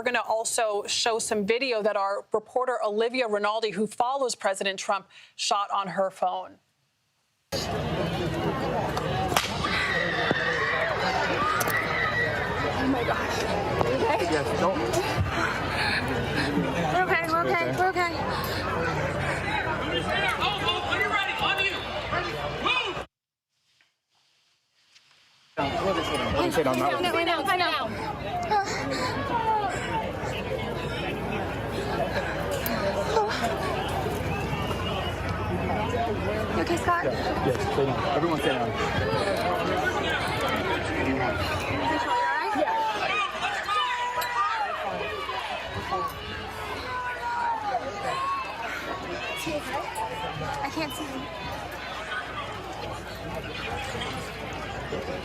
going to also show some video that our reporter Olivia Rinaldi, who follows President Trump, shot on her phone. Oh my gosh. Okay? Yes, don't. We're okay, we're okay, we're okay. When you're ready, on you. Move! Lay down. You okay, Scott? Yes, stay down. Everyone stay down. I can't see him.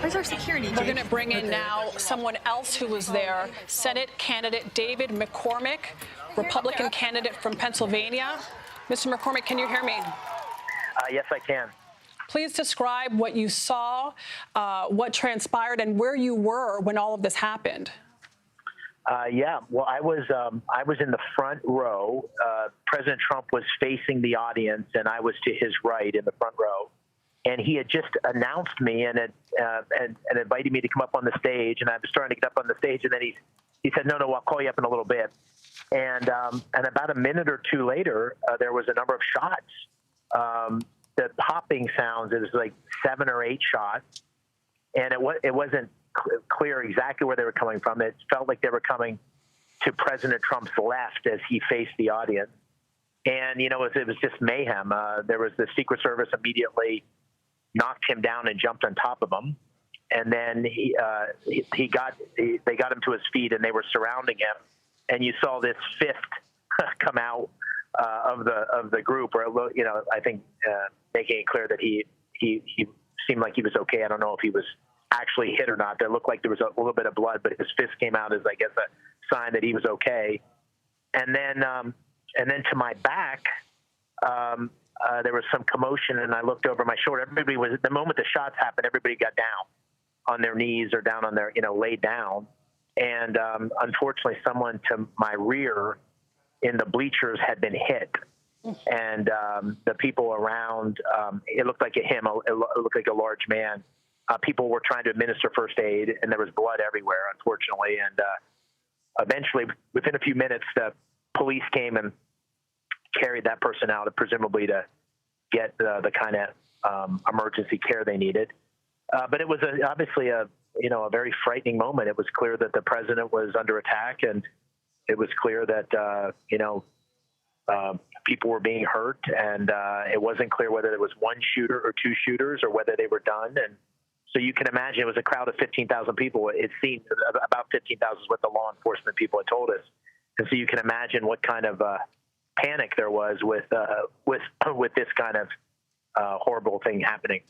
Where's our security, Jake? We're going to bring in now someone else who was there, Senate candidate David McCormick, Republican candidate from Pennsylvania. Mr. McCormick, can you hear me? Yes, I can. Please describe what you saw, what transpired, and where you were when all of this happened. Yeah, well, I was in the front row. President Trump was facing the audience, and I was to his right in the front row. And he had just announced me and invited me to come up on the stage. And I was starting to get up on the stage, and then he said, "No, I'll call you up in a little bit." And about a minute or two later, there was a number of shots. The popping sounds, it was like 7 or 8 shots, and it wasn't clear exactly where they were coming from. It felt like they were coming to President Trump's left as he faced the audience. And, you know, it was just mayhem. There was the Secret Service immediately knocked him down and jumped on top of him. And then they got him to his feet, and they were surrounding him. And you saw this fist come out of the group, or, you know, I think making it clear that he seemed like he was okay. I don't know if he was actually hit or not. There looked like there was a little bit of blood, but his fist came out as, I guess, a sign that he was okay. And then to my back, there was some commotion, and I looked over my shoulder. Everybody was, the moment the shots happened, everybody got down on their knees or down on their, you know, laid down. And unfortunately, someone to my rear in the bleachers had been hit. And the people around, it looked like him. It looked like a large man. People were trying to administer first aid, and there was blood everywhere, unfortunately. And eventually, within a few minutes, the police came and carried that person out, presumably to get the kind of emergency care they needed. But it was obviously a very frightening moment. It was clear that the president was under attack, and it was clear that people were being hurt, and it wasn't clear whether there was one shooter or two shooters or whether they were done. And so you can imagine it was a crowd of 15,000 people. It seemed about 15,000 is what the law enforcement people had told us. And so you can imagine what kind of panic there was with this kind of horrible thing happening.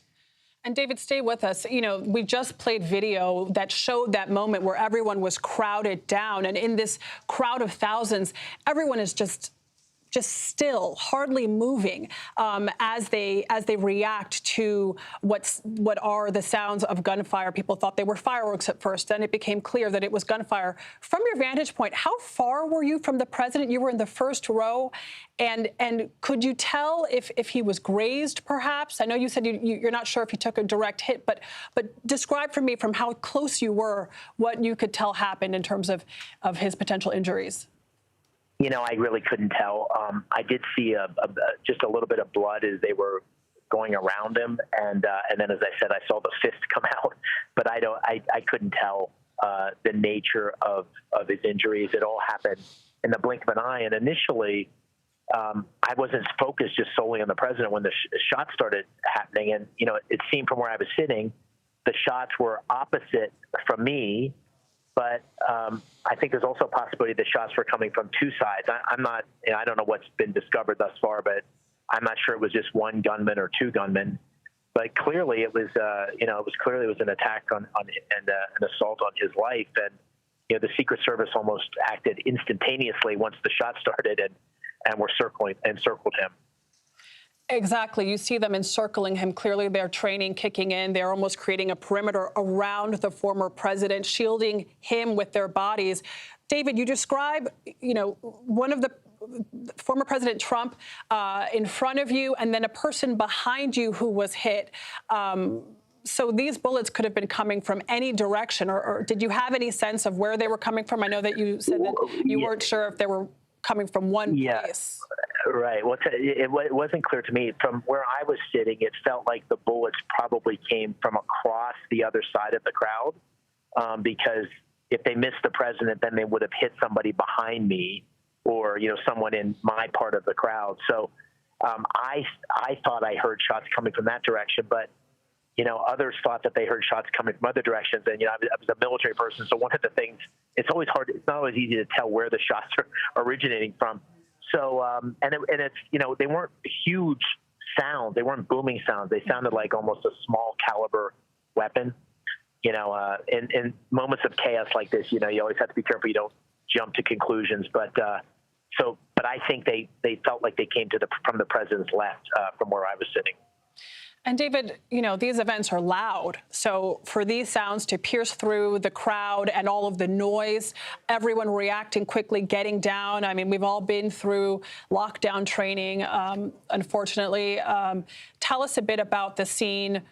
And David, stay with us. You know, we just played video that showed that moment where everyone was crowded down. And in this crowd of thousands, everyone is just still, hardly moving as they react to what are the sounds of gunfire. People thought they were fireworks at first. Then it became clear that it was gunfire. From your vantage point, how far were you from the president? You were in the first row. And could you tell if he was grazed, perhaps? I know you said you're not sure if he took a direct hit, but describe for me from how close you were what you could tell happened in terms of his potential injuries. You know, I really couldn't tell. I did see just a little bit of blood as they were going around him, and then, as I said, I saw the fist come out. But I couldn't tell the nature of his injuries. It all happened in the blink of an eye. And initially, I wasn't focused just solely on the president when the shots started happening. And you know, it seemed from where I was sitting, the shots were opposite from me. But I think there's also a possibility the shots were coming from two sides. I don't know what's been discovered thus far, but I'm not sure it was just one gunman or two gunmen. But clearly it was, it was an attack on and an assault on his life. And you know, the Secret Service almost acted instantaneously once the shot started, and were encircled him. Exactly. You see them encircling him. Clearly, their training kicking in. They're almost creating a perimeter around the former president, shielding him with their bodies. David, you describe, one of the former President Trump in front of you and then a person behind you who was hit. So these bullets could have been coming from any direction, or did you have any sense of where they were coming from? I know that you said that you weren't sure if they were coming from one place. Right. Well, it wasn't clear to me. From where I was sitting, it felt like the bullets probably came from across the other side of the crowd, because if they missed the president, then they would have hit somebody behind me or, someone in my part of the crowd. So I thought I heard shots coming from that direction, but others thought that they heard shots coming from other directions. And, I was a military person, so one of the things, it's not always easy to tell where the shots are originating from. So, it's, they weren't huge sounds. They weren't booming sounds. They sounded like almost a small caliber weapon. In moments of chaos like this, you always have to be careful you don't jump to conclusions. But I think they felt like they came from the president's left, from where I was sitting. And David, these events are loud. So for these sounds to pierce through the crowd and all of the noise, everyone reacting quickly, getting down. I mean, we've all been through lockdown training, unfortunately. Tell us a bit about the scene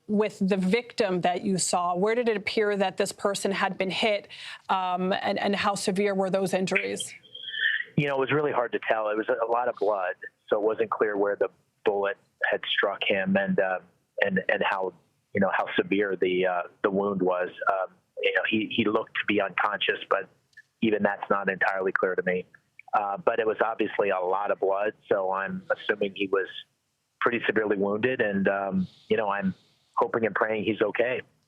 with the victim that you saw. Where did it appear that this person had been hit, and how severe were those injuries? It was really hard to tell. It was a lot of blood, so it wasn't clear where the bullet had struck him and how how severe the wound was. He looked to be unconscious, but even that's not entirely clear to me. But it was obviously a lot of blood, so I'm assuming he was pretty severely wounded, and I'm hoping and praying he's okay.